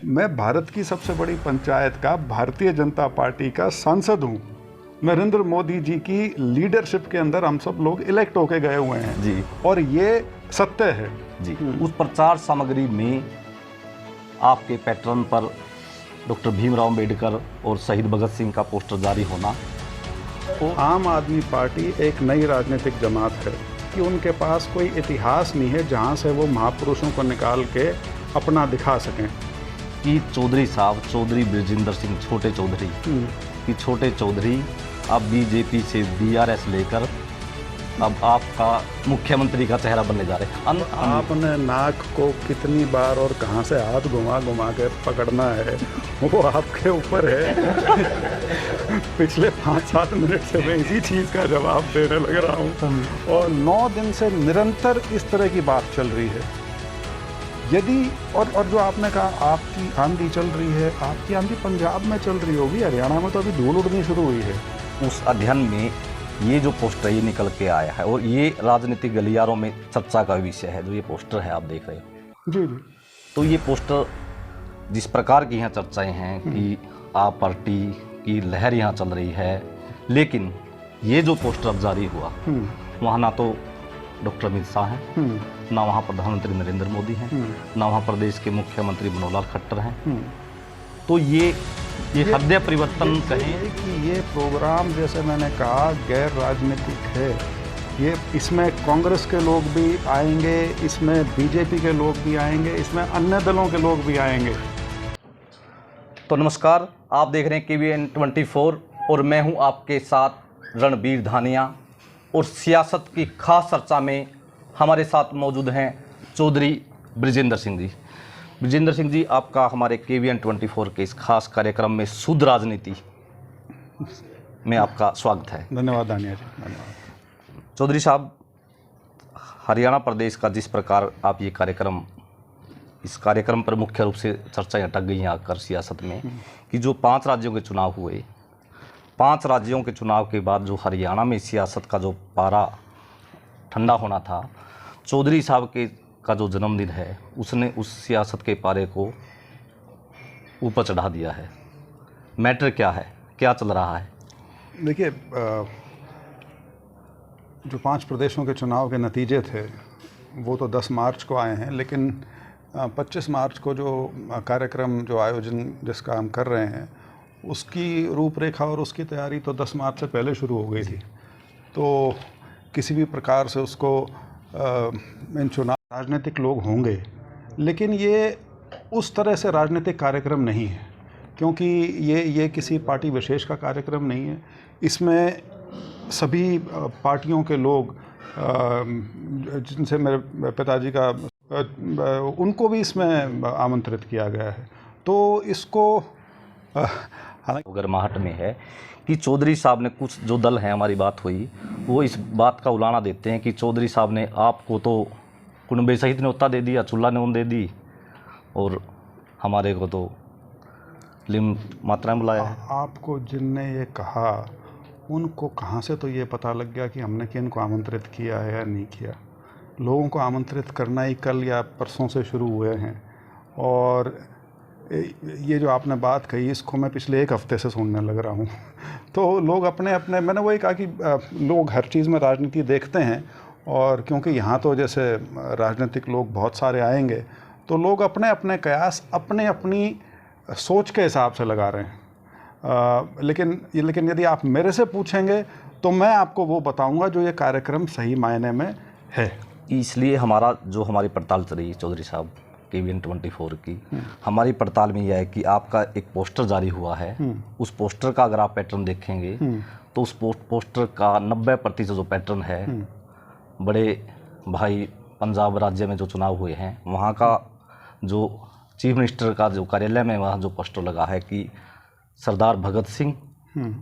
मैं भारत की सबसे बड़ी पंचायत का भारतीय जनता पार्टी का सांसद हूँ। नरेंद्र मोदी जी की लीडरशिप के अंदर हम सब लोग इलेक्ट होके गए हुए हैं जी, और ये सत्य है जी। उस प्रचार सामग्री में आपके पैटर्न पर डॉक्टर भीमराव अंबेडकर और शहीद भगत सिंह का पोस्टर जारी होना। तो आम आदमी पार्टी एक नई राजनीतिक जमात है कि उनके पास कोई इतिहास नहीं है जहाँ से वो महापुरुषों को निकाल के अपना दिखा सकें। कि चौधरी साहब, चौधरी बृजेंद्र सिंह छोटे चौधरी, कि छोटे चौधरी अब बीजेपी से बीआरएस लेकर अब आपका मुख्यमंत्री का चेहरा बनने जा रहे हैं। आपने नाक को कितनी बार और कहां से हाथ घुमा घुमा के पकड़ना है वो आपके ऊपर है। पिछले 5-7 मिनट से मैं इसी चीज़ का जवाब देने लग रहा हूँ और 9 दिन से निरंतर इस तरह की बात चल रही है। यदि और जो आपने कहा आपकी आंधी चल रही है, आपकी आंधी पंजाब में चल रही होगी, हरियाणा में तो अभी धूल उड़नी शुरू हुई है। उस अध्ययन में ये जो पोस्टर ये निकल के आया है और ये राजनीतिक गलियारों में चर्चा का विषय है। जो ये पोस्टर है आप देख रहे हो, जी जी। तो ये पोस्टर जिस प्रकार की यहाँ चर्चाएं हैं कि आप पार्टी की लहर यहाँ चल रही है, लेकिन ये जो पोस्टर अब जारी हुआ वहाँ ना तो डॉक्टर अमित शाह हैं, ना वहाँ प्रधानमंत्री नरेंद्र मोदी हैं, ना वहाँ प्रदेश के मुख्यमंत्री मनोहर लाल खट्टर हैं। तो ये हृदय परिवर्तन कहें कि ये प्रोग्राम, जैसे मैंने कहा, गैर राजनीतिक है। ये इसमें कांग्रेस के लोग भी आएंगे, इसमें बीजेपी के लोग भी आएंगे, इसमें अन्य दलों के लोग भी आएंगे। तो नमस्कार, आप देख रहे हैं KBN 24 और मैं हूं आपके साथ रणबीर धानिया। और सियासत की खास चर्चा में हमारे साथ मौजूद हैं चौधरी बृजेंद्र सिंह जी। बृजेंद्र सिंह जी, आपका हमारे KBN 24 के इस खास कार्यक्रम में शुद्ध राजनीति में आपका स्वागत है। धन्यवाद दानिया जी, धन्यवाद। चौधरी साहब, हरियाणा प्रदेश का जिस प्रकार आप ये इस कार्यक्रम पर मुख्य रूप से चर्चाएं अटक गई हैं आकर सियासत में कि जो 5 राज्यों के चुनाव हुए, 5 राज्यों के चुनाव के बाद जो हरियाणा में सियासत का जो पारा ठंडा होना था, चौधरी साहब का जो जन्मदिन है उसने उस सियासत के पारे को ऊपर चढ़ा दिया है। मैटर क्या है, क्या चल रहा है? देखिए, जो 5 प्रदेशों के चुनाव के नतीजे थे वो तो 10 मार्च को आए हैं, लेकिन 25 मार्च को जो कार्यक्रम, जो आयोजन जिसका हम कर रहे हैं, उसकी रूपरेखा और उसकी तैयारी तो 10 मार्च से पहले शुरू हो गई थी। तो किसी भी प्रकार से उसको इन चुनाव राजनीतिक लोग होंगे, लेकिन ये उस तरह से राजनीतिक कार्यक्रम नहीं है, क्योंकि ये किसी पार्टी विशेष का कार्यक्रम नहीं है। इसमें सभी पार्टियों के लोग, जिनसे मेरे पिताजी का, उनको भी इसमें आमंत्रित किया गया है। तो इसको गर्माहट में है कि चौधरी साहब ने, कुछ जो दल हैं, हमारी बात हुई, वो इस बात का उलाना देते हैं कि चौधरी साहब ने आपको तो कुनबे सहित न्योता दे दिया, चूल्हा नून दे दी, और हमारे को तो लिम मात्राएं बुलाया है। आपको जिनने ये कहा उनको कहाँ से तो ये पता लग गया कि हमने कि इनको आमंत्रित किया है या नहीं किया? लोगों को आमंत्रित करना ही कल या परसों से शुरू हुए हैं। और ये जो आपने बात कही, इसको मैं पिछले 1 हफ्ते से सुनने लग रहा हूँ। तो लोग अपने अपने, मैंने वही कहा कि लोग हर चीज़ में राजनीति देखते हैं, और क्योंकि यहाँ तो जैसे राजनीतिक लोग बहुत सारे आएंगे, तो लोग अपने अपने कयास अपने अपनी सोच के हिसाब से लगा रहे हैं। लेकिन यदि आप मेरे से पूछेंगे तो मैं आपको वो बताऊंगा जो ये कार्यक्रम सही मायने में है। इसलिए हमारी पड़ताल चल रही है चौधरी साहब, KBN 24 की, हमारी पड़ताल में यह है कि आपका एक पोस्टर जारी हुआ है। उस पोस्टर का अगर आप पैटर्न देखेंगे तो उस पोस्टर का 90% जो पैटर्न है, बड़े भाई पंजाब राज्य में जो चुनाव हुए हैं वहाँ का जो चीफ मिनिस्टर का जो कार्यालय में वहाँ जो पोस्टर लगा है कि सरदार भगत सिंह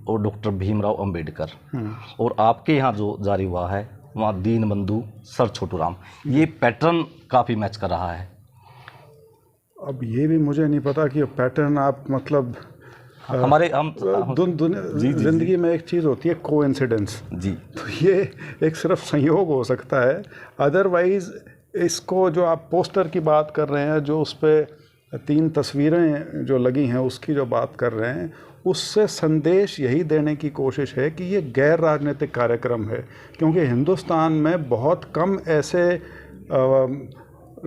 और डॉक्टर भीमराव अंबेडकर, और आपके यहाँ जो जारी हुआ है वहाँ दीन बंधु सर छोटू राम। ये पैटर्न काफ़ी मैच कर रहा है। अब ये भी मुझे नहीं पता कि पैटर्न आप मतलब हमारे जिंदगी में एक चीज़ होती है कोइंसिडेंस जी, तो ये एक सिर्फ संयोग हो सकता है। अदरवाइज़ इसको जो आप पोस्टर की बात कर रहे हैं, जो उस पर 3 तस्वीरें जो लगी हैं उसकी जो बात कर रहे हैं, उससे संदेश यही देने की कोशिश है कि ये गैर राजनीतिक कार्यक्रम है, क्योंकि हिंदुस्तान में बहुत कम ऐसे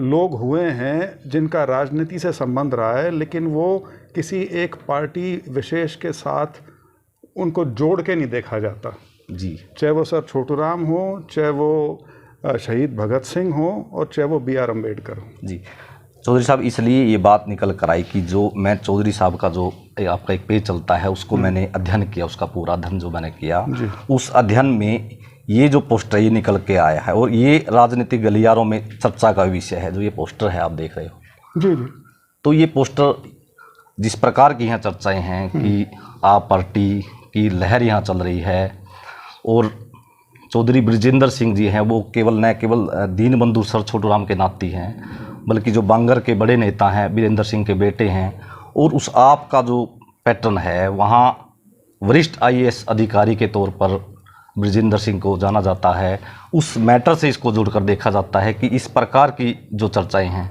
लोग हुए हैं जिनका राजनीति से संबंध रहा है, लेकिन वो किसी एक पार्टी विशेष के साथ उनको जोड़ के नहीं देखा जाता जी। चाहे वो सर छोटूराम हो, चाहे वो शहीद भगत सिंह हो, और चाहे वो BR अम्बेडकर हो। जी चौधरी साहब, इसलिए ये बात निकल कर आई कि जो मैं चौधरी साहब का जो आपका एक पेज चलता है उसको मैंने अध्ययन किया, उसका पूरा अध्ययन जो मैंने किया, उस अध्ययन में ये जो पोस्टर ये निकल के आया है और ये राजनीतिक गलियारों में चर्चा का विषय है। जो ये पोस्टर है आप देख रहे हो, जी जी, तो ये पोस्टर जिस प्रकार की यहाँ चर्चाएं हैं कि आप पार्टी की लहर यहाँ चल रही है और चौधरी बृजेंद्र सिंह जी हैं वो न केवल दीनबंधु सर छोटूराम के नाती हैं, बल्कि जो बांगर के बड़े नेता हैं वीरेंद्र सिंह के बेटे हैं, और उस आप का जो पैटर्न है वहाँ वरिष्ठ IAS अधिकारी के तौर पर बृजेंद्र सिंह को जाना जाता है। उस मैटर से इसको जोड़कर देखा जाता है कि इस प्रकार की जो चर्चाएं हैं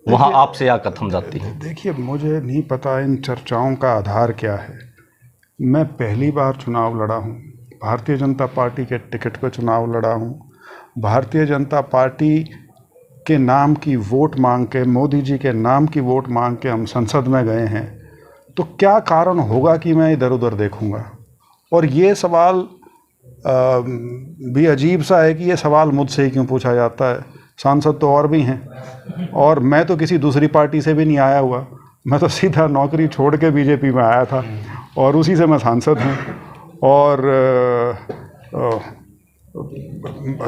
वहाँ आपसे या कथम जाती हैं। देखिए, मुझे नहीं पता इन चर्चाओं का आधार क्या है। मैं पहली बार चुनाव लड़ा हूँ, भारतीय जनता पार्टी के टिकट पर चुनाव लड़ा हूँ। भारतीय जनता पार्टी के नाम की वोट मांग के, मोदी जी के नाम की वोट मांग के हम संसद में गए हैं, तो क्या कारण होगा कि मैं इधर उधर देखूंगा? और ये सवाल भी अजीब सा है कि ये सवाल मुझसे ही क्यों पूछा जाता है। सांसद तो और भी हैं, और मैं तो किसी दूसरी पार्टी से भी नहीं आया हुआ, मैं तो सीधा नौकरी छोड़ के बीजेपी में आया था और उसी से मैं सांसद हूँ। और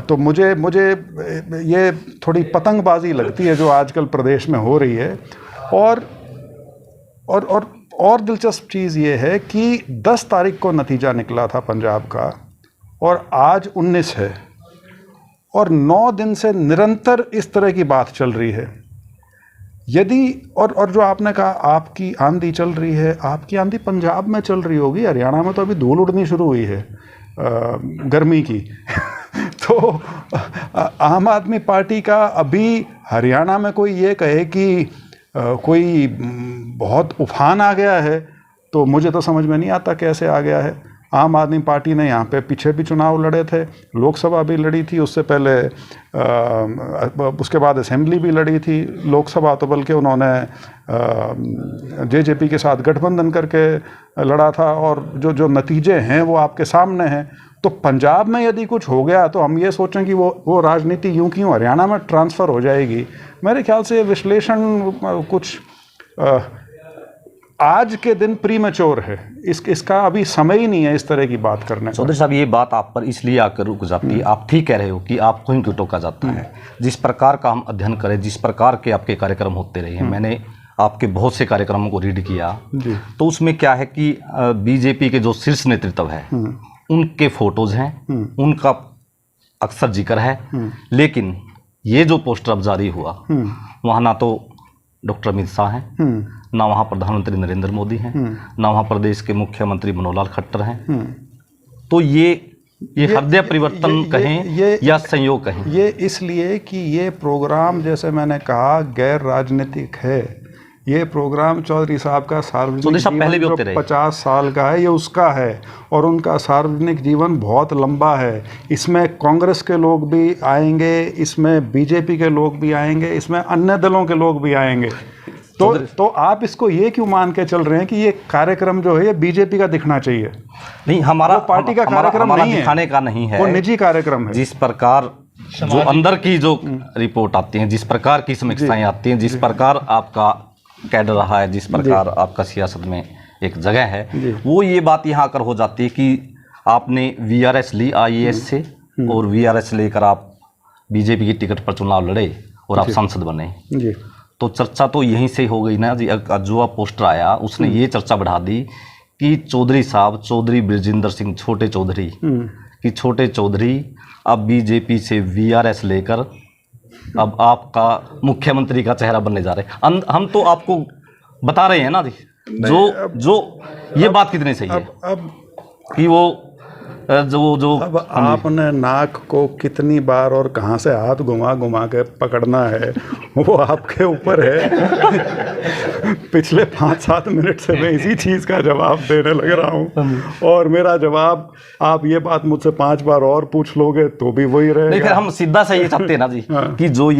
तो मुझे ये थोड़ी पतंगबाजी लगती है जो आजकल प्रदेश में हो रही है। और दिलचस्प चीज़ ये है कि 10 तारीख को नतीजा निकला था पंजाब का और आज 19 है, और 9 दिन से निरंतर इस तरह की बात चल रही है। यदि और जो आपने कहा आपकी आंधी चल रही है, आपकी आंधी पंजाब में चल रही होगी, हरियाणा में तो अभी धूल उड़नी शुरू हुई है गर्मी की तो आम आदमी पार्टी का अभी हरियाणा में कोई ये कहे कि कोई बहुत उफान आ गया है, तो मुझे तो समझ में नहीं आता कैसे आ गया है। आम आदमी पार्टी ने यहाँ पे पीछे भी चुनाव लड़े थे, लोकसभा भी लड़ी थी, उससे पहले उसके बाद असेंबली भी लड़ी थी। लोकसभा तो बल्कि उन्होंने जेजेपी के साथ गठबंधन करके लड़ा था, और जो नतीजे हैं वो आपके सामने हैं। तो पंजाब में यदि कुछ हो गया तो हम ये सोचें कि वो राजनीति यूं क्यों हरियाणा में ट्रांसफ़र हो जाएगी। मेरे ख्याल से विश्लेषण कुछ आज के दिन प्रीमेच्योर है, इसका अभी समय ही नहीं है इस तरह की बात करने का। चौधरी साहब, ये बात आप पर इसलिए आकर रुक जाती है, आप ठीक कह रहे हो कि आपको ही क्यों टोका जाता है। जिस प्रकार का हम अध्ययन करें, जिस प्रकार के आपके कार्यक्रम होते रहे हैं, मैंने आपके बहुत से कार्यक्रमों को रीड किया, तो उसमें क्या है कि बीजेपी के जो शीर्ष नेतृत्व है उनके फोटोज हैं, उनका अक्सर जिक्र है, लेकिन ये जो पोस्टर अब जारी हुआ वहाँ ना तो डॉक्टर अमित शाह हैं, ना वहाँ प्रधानमंत्री नरेंद्र मोदी हैं, ना वहाँ प्रदेश के मुख्यमंत्री मनोहर लाल खट्टर हैं। तो ये हृदय परिवर्तन कहें या संयोग कहें, ये इसलिए कि ये प्रोग्राम, जैसे मैंने कहा, गैर राजनीतिक है। ये प्रोग्राम चौधरी साहब का सार्वजनिक जीवन जो 50 साल का है, ये उसका है, और उनका सार्वजनिक जीवन बहुत लंबा है। इसमें कांग्रेस के लोग भी आएंगे, इसमें बीजेपी के लोग भी आएंगे, इसमें अन्य दलों के लोग भी आएंगे। तो आप इसको ये क्यों मान के चल रहे हैं कि ये कार्यक्रम जो है ये बीजेपी का दिखना चाहिए? नहीं, हमारा पार्टी का कार्यक्रम नहीं है, दिखाने का नहीं है, वो निजी कार्यक्रम है। जिस प्रकार जो अंदर की जो रिपोर्ट आती है, जिस प्रकार की समीक्षाएं आती हैं, जिस प्रकार आपका कैडर रहा है, जिस प्रकार आपका सियासत में एक जगह है, वो ये बात यहाँ कर हो जाती है कि आपने VRS ली IAS से, और VRS लेकर आप बीजेपी की टिकट पर चुनाव लड़े और आप सांसद बने। तो चर्चा तो यहीं से हो गई ना जी। जो आप पोस्टर आया उसने ये चर्चा बढ़ा दी कि चौधरी साहब, चौधरी बृजेंद्र सिंह छोटे चौधरी कि छोटे चौधरी अब बीजेपी से VRS लेकर अब आपका मुख्यमंत्री का चेहरा बनने जा रहे हैं। हम तो आपको बता रहे हैं ना जी, जो ये बात कितनी सही है कि वो जो अब आपने नाक को कितनी बार और कहाँ से हाथ घुमा घुमा के पकड़ना है वो आपके ऊपर है। पिछले 5-7 मिनट से मैं इसी चीज़ का जवाब देने लग रहा हूँ, और मेरा जवाब आप ये बात मुझसे 5 बार और पूछ लोगे तो भी वही नहीं, फिर रहेगा। हम सीधा सा ये चाहते हैं ना जी कि जो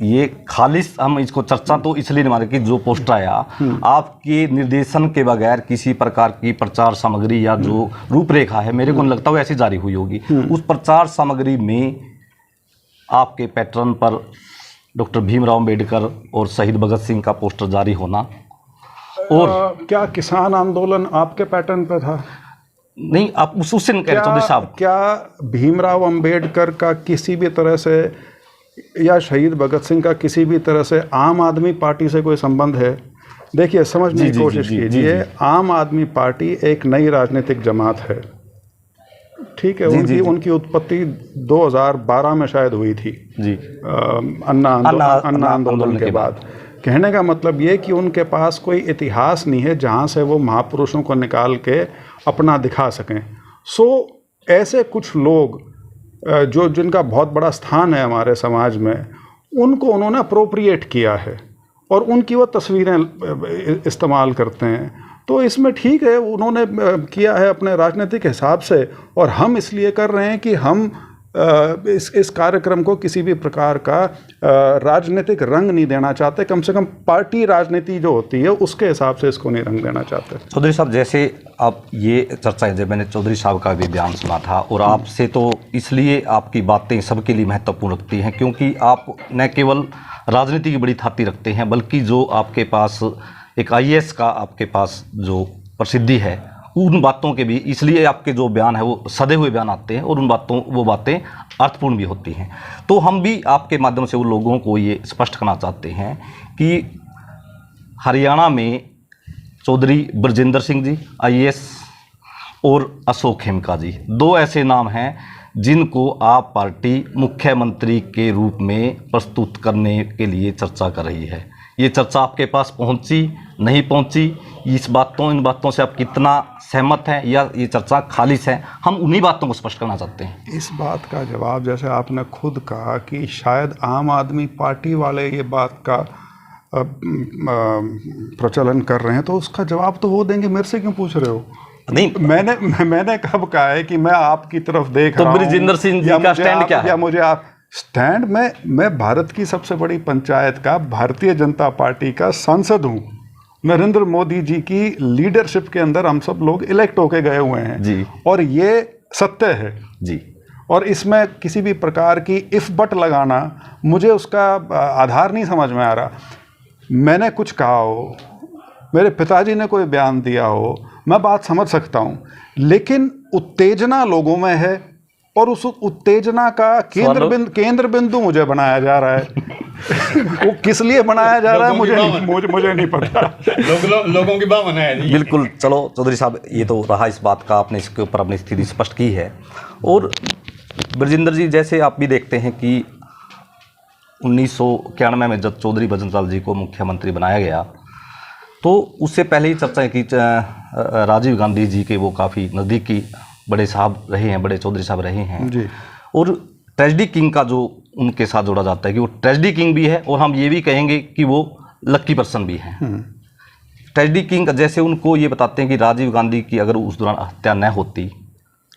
ये खालिश हम इसको चर्चा तो इसलिए नहीं मारे कि जो पोस्टर आया आपके निर्देशन के बगैर किसी प्रकार की प्रचार सामग्री या जो रूपरेखा है, मेरे को नहीं लगता वो ऐसी जारी हुई होगी। उस प्रचार सामग्री में आपके पैटर्न पर डॉक्टर भीमराव अंबेडकर और शहीद भगत सिंह का पोस्टर जारी होना, और क्या किसान आंदोलन आपके पैटर्न पे था? नहीं, आप उससे नहीं कह रहे चौधरी साहब। क्या भीमराव अंबेडकर का किसी भी तरह से या शहीद भगत सिंह का किसी भी तरह से आम आदमी पार्टी से कोई संबंध है? देखिए, समझने की कोशिश कीजिए, आम आदमी पार्टी एक नई राजनीतिक जमात है, ठीक है। उनकी उत्पत्ति 2012 में शायद हुई थी जी, अन्ना आंदोलन के बाद। कहने का मतलब ये कि उनके पास कोई इतिहास नहीं है जहाँ से वो महापुरुषों को निकाल के अपना दिखा सकें। ऐसे कुछ लोग जो जिनका बहुत बड़ा स्थान है हमारे समाज में, उनको उन्होंने अप्रोप्रिएट किया है और उनकी वो तस्वीरें इस्तेमाल करते हैं। तो इसमें ठीक है, उन्होंने किया है अपने राजनीतिक हिसाब से, और हम इसलिए कर रहे हैं कि हम इस कार्यक्रम को किसी भी प्रकार का राजनीतिक रंग नहीं देना चाहते। कम से कम पार्टी राजनीति जो होती है उसके हिसाब से इसको नहीं रंग देना चाहते। चौधरी साहब, जैसे आप ये चर्चा है, जब मैंने चौधरी साहब का भी बयान सुना था, और आपसे तो इसलिए आपकी बातें सबके लिए महत्वपूर्ण रखती हैं क्योंकि आप न केवल राजनीति की बड़ी थाती रखते हैं, बल्कि जो आपके पास एक IAS का आपके पास जो प्रसिद्धि है, उन बातों के भी इसलिए आपके जो बयान है वो सदे हुए बयान आते हैं, और उन वो बातें अर्थपूर्ण भी होती हैं। तो हम भी आपके माध्यम से उन लोगों को ये स्पष्ट करना चाहते हैं कि हरियाणा में चौधरी ब्रजेंद्र सिंह जी IAS और अशोक खेमका जी, 2 ऐसे नाम हैं जिनको आप पार्टी मुख्यमंत्री के रूप में प्रस्तुत करने के लिए चर्चा कर रही है। ये चर्चा आपके पास पहुंची, नहीं पहुंची, इन बातों से आप कितना सहमत हैं, या ये चर्चा खालिश है? हम उन्हीं बातों को स्पष्ट करना चाहते हैं। इस बात का जवाब, जैसे आपने खुद कहा कि शायद आम आदमी पार्टी वाले ये बात का प्रचलन कर रहे हैं, तो उसका जवाब तो वो देंगे, मेरे से क्यों पूछ रहे हो? नहीं, मैंने कब कहा है कि मैं आपकी तरफ देख रहा हूं? तो ब्रजेंद्र सिंह जी का स्टैंड क्या है? या मुझे आप स्टैंड में, मैं भारत की सबसे बड़ी पंचायत का, भारतीय जनता पार्टी का सांसद हूँ। नरेंद्र मोदी जी की लीडरशिप के अंदर हम सब लोग इलेक्ट होके गए हुए हैं जी, और ये सत्य है जी। और इसमें किसी भी प्रकार की इफ बट लगाना मुझे उसका आधार नहीं समझ में आ रहा। मैंने कुछ कहा हो, मेरे पिताजी ने कोई बयान दिया हो, मैं बात समझ सकता हूँ, लेकिन उत्तेजना लोगों में है और उस उत्तेजना का केंद्र बिंदु मुझे बनाया जा रहा है। वो किस लिए बनाया जा रहा है मुझे नहीं पता। लोगों की बात बनाया जी। बिल्कुल। चलो चौधरी साहब, ये तो रहा इस बात का, आपने इसके ऊपर अपनी स्थिति स्पष्ट की है। और ब्रजेंद्र जी, जैसे आप भी देखते हैं कि 1991 में जब चौधरी बजंतलाल जी को मुख्यमंत्री बनाया गया, तो उससे पहले ही चर्चा की राजीव गांधी जी के वो काफ़ी नज़दीकी बड़े साहब रहे हैं, बड़े चौधरी साहब रहे हैं जी। और ट्रेजेडी किंग का जो उनके साथ जोड़ा जाता है कि वो ट्रेजेडी किंग भी है, और हम ये भी कहेंगे कि वो लकी पर्सन भी हैं। ट्रेजेडी किंग जैसे उनको ये बताते हैं कि राजीव गांधी की अगर उस दौरान हत्या न होती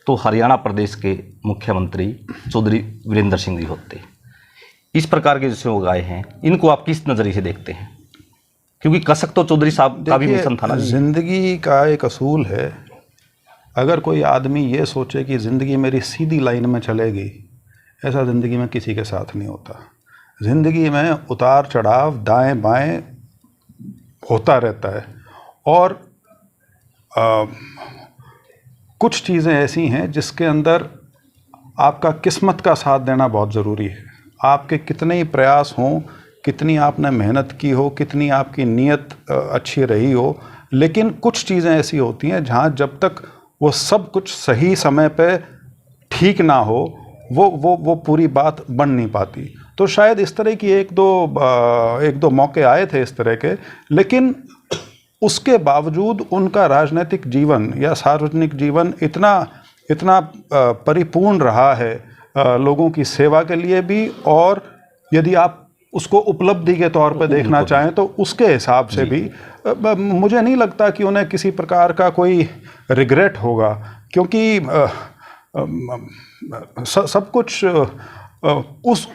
तो हरियाणा प्रदेश के मुख्यमंत्री चौधरी वीरेंद्र सिंह जी होते। इस प्रकार के जैसे वो गाय हैं, इनको आप किस नज़रिए से देखते हैं? क्योंकि कसक तो चौधरी साहब का भी मिशन था ना। जिंदगी का एक असूल है, अगर कोई आदमी ये सोचे कि ज़िंदगी मेरी सीधी लाइन में चलेगी, ऐसा ज़िंदगी में किसी के साथ नहीं होता। ज़िंदगी में उतार चढ़ाव दाएं बाएं होता रहता है, और कुछ चीज़ें ऐसी हैं जिसके अंदर आपका किस्मत का साथ देना बहुत ज़रूरी है। आपके कितने ही प्रयास हों, कितनी आपने मेहनत की हो, कितनी आपकी नीयत अच्छी रही हो, लेकिन कुछ चीज़ें ऐसी होती हैं जहाँ जब तक वो सब कुछ सही समय पे ठीक ना हो, वो पूरी बात बन नहीं पाती। तो शायद इस तरह की एक दो मौके आए थे इस तरह के, लेकिन उसके बावजूद उनका राजनीतिक जीवन या सार्वजनिक जीवन इतना इतना परिपूर्ण रहा है लोगों की सेवा के लिए भी, और यदि आप उसको उपलब्धि के तौर पे देखना चाहें तो उसके हिसाब से भी मुझे नहीं लगता कि उन्हें किसी प्रकार का कोई रिग्रेट होगा, क्योंकि सब कुछ उस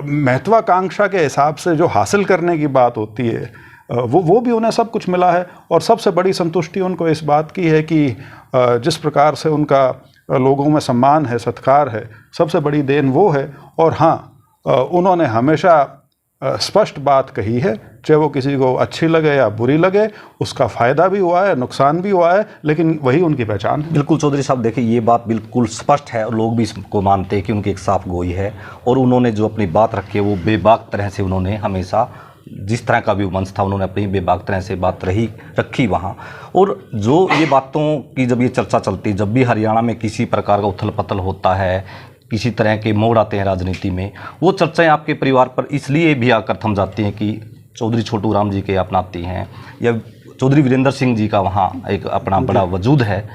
महत्वाकांक्षा के हिसाब से जो हासिल करने की बात होती है वो भी उन्हें सब कुछ मिला है। और सबसे बड़ी संतुष्टि उनको इस बात की है कि जिस प्रकार से उनका लोगों में सम्मान है, सत्कार है, सबसे बड़ी देन वो है। और हाँ, उन्होंने हमेशा स्पष्ट बात कही है, चाहे वो किसी को अच्छी लगे या बुरी लगे, उसका फ़ायदा भी हुआ है, नुकसान भी हुआ है, लेकिन वही उनकी पहचान है। बिल्कुल चौधरी साहब, देखिए ये बात बिल्कुल स्पष्ट है और लोग भी इसको मानते हैं कि उनकी एक साफ गोई है, और उन्होंने जो अपनी बात रखी है वो बेबाक तरह से उन्होंने हमेशा, जिस तरह का भी मंच था, उन्होंने अपनी बेबाक तरह से बात रखी वहाँ। और जो ये बातों की जब ये चर्चा चलती, जब भी हरियाणा में किसी प्रकार का उथल पथल होता है, किसी तरह के मोड़ आते हैं राजनीति में, वो चर्चाएं आपके परिवार पर इसलिए भी आकर थम जाती हैं कि चौधरी छोटू राम जी के अपनाती हैं, या चौधरी वीरेंद्र सिंह जी का वहाँ एक अपना बड़ा वजूद है।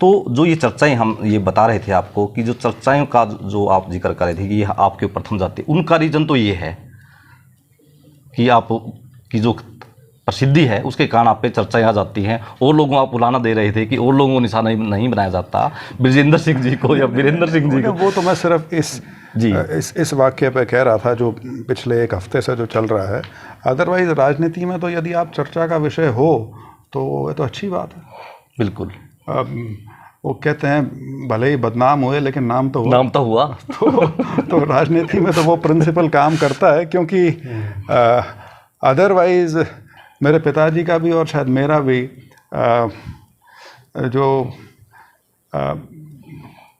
तो जो ये चर्चाएं हम ये बता रहे थे आपको कि जो चर्चाओं का जो आप जिक्र कर रहे थे कि ये आपके ऊपर थम जाती है, उनका रीज़न तो ये है कि आप की जो प्रसिद्धि है उसके कारण आप पे चर्चाएं आ जाती हैं, और लोगों आप बुलाना दे रहे थे कि और लोगों को निशाना नहीं बनाया जाता ब्रजेंद्र सिंह जी को या वीरेंद्र सिंह जी को। वो तो मैं सिर्फ इस वाक्य पे कह रहा था जो पिछले एक हफ्ते से जो चल रहा है। अदरवाइज राजनीति में तो यदि आप चर्चा का विषय हो तो ये तो अच्छी बात है। बिल्कुल। वो कहते हैं भले ही बदनाम हुए लेकिन नाम तो हुआ। तो राजनीति में तो वो प्रिंसिपल काम करता है, क्योंकि अदरवाइज मेरे पिताजी का भी और शायद मेरा भी जो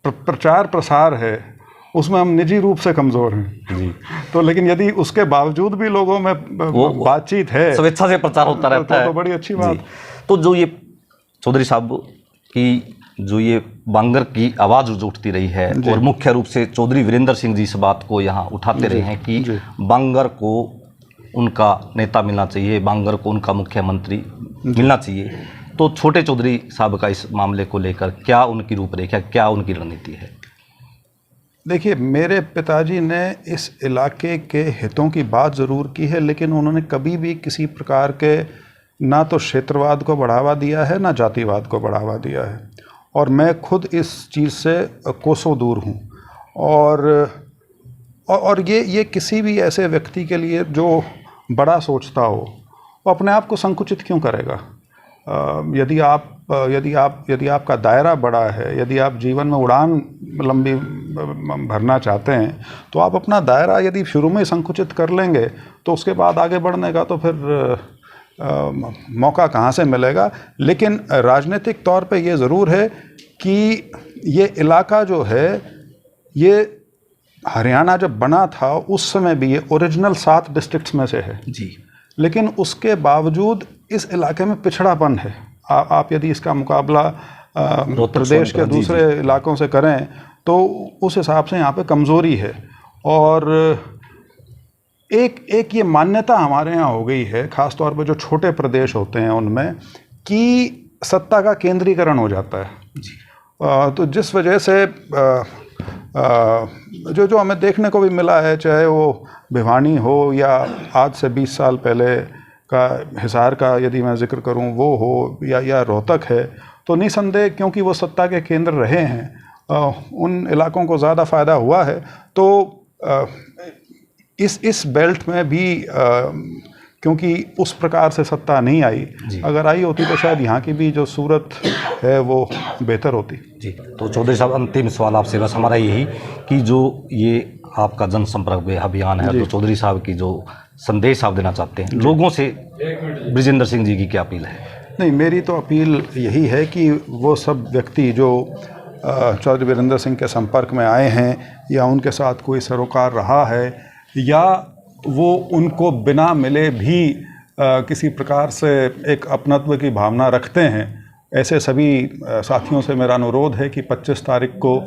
प्रचार प्रसार है उसमें हम निजी रूप से कमज़ोर हैं जी। तो लेकिन यदि उसके बावजूद भी लोगों में बातचीत है, स्वेच्छा से प्रचार होता रहता है, तो बड़ी अच्छी बात। तो जो ये चौधरी साहब की जो ये बांगर की आवाज़ जो उठती रही है, और मुख्य रूप से चौधरी वीरेंद्र सिंह जी इस बात को यहाँ उठाते रहे हैं कि बांगर को उनका नेता मिलना चाहिए, बांगर को उनका मुख्यमंत्री मिलना चाहिए। तो छोटे चौधरी साहब का इस मामले को लेकर क्या उनकी रूपरेखा, क्या उनकी रणनीति है? देखिए, मेरे पिताजी ने इस इलाके के हितों की बात ज़रूर की है, लेकिन उन्होंने कभी भी किसी प्रकार के ना तो क्षेत्रवाद को बढ़ावा दिया है ना जातिवाद को बढ़ावा दिया है। और मैं खुद इस चीज़ से कोसों दूर हूँ। और ये किसी भी ऐसे व्यक्ति के लिए जो बड़ा सोचता हो वो अपने आप को संकुचित क्यों करेगा? यदि आपका दायरा बड़ा है, यदि आप जीवन में उड़ान लंबी भरना चाहते हैं, तो आप अपना दायरा यदि शुरू में संकुचित कर लेंगे तो उसके बाद आगे बढ़ने का तो फिर मौका कहाँ से मिलेगा। लेकिन राजनीतिक तौर पे ये ज़रूर है कि ये इलाका जो है, ये हरियाणा जब बना था उस समय भी ये ओरिजिनल 7 डिस्ट्रिक्ट्स में से है जी। लेकिन उसके बावजूद इस इलाके में पिछड़ापन है। आप यदि इसका मुकाबला प्रदेश के दूसरे इलाकों से करें तो उस हिसाब से यहाँ पे कमज़ोरी है। और एक ये मान्यता हमारे यहाँ हो गई है, ख़ास तौर पे जो छोटे प्रदेश होते हैं उनमें, कि सत्ता का केंद्रीकरण हो जाता है जी। तो जिस वजह से जो हमें देखने को भी मिला है, चाहे वो भिवानी हो या आज से 20 साल पहले का हिसार का यदि मैं जिक्र करूं वो हो, या रोहतक है, तो निसंदेह क्योंकि वो सत्ता के केंद्र रहे हैं उन इलाकों को ज़्यादा फ़ायदा हुआ है। तो इस बेल्ट में भी क्योंकि उस प्रकार से सत्ता नहीं आई, अगर आई होती तो शायद यहाँ की भी जो सूरत है वो बेहतर होती जी। तो चौधरी साहब, अंतिम सवाल आपसे बस हमारा यही कि जो ये आपका जनसंपर्क अभियान है, तो चौधरी साहब की जो संदेश आप देना चाहते हैं लोगों से, ब्रजेंद्र सिंह जी की क्या अपील है? नहीं, मेरी तो अपील यही है कि वो सब व्यक्ति जो चौधरी वीरेंद्र सिंह के संपर्क में आए हैं या उनके साथ कोई सरोकार रहा है या वो उनको बिना मिले भी किसी प्रकार से एक अपनत्व की भावना रखते हैं, ऐसे सभी साथियों से मेरा अनुरोध है कि 25 तारीख को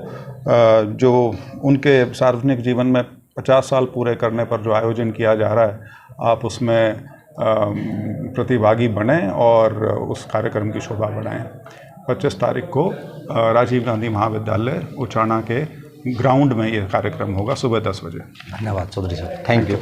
जो उनके सार्वजनिक जीवन में 50 साल पूरे करने पर जो आयोजन किया जा रहा है, आप उसमें प्रतिभागी बनें और उस कार्यक्रम की शोभा बढ़ाएं। 25 तारीख को राजीव गांधी महाविद्यालय उचाना के ग्राउंड में ये कार्यक्रम होगा सुबह 10 बजे। धन्यवाद चौधरी साहब, थैंक यू।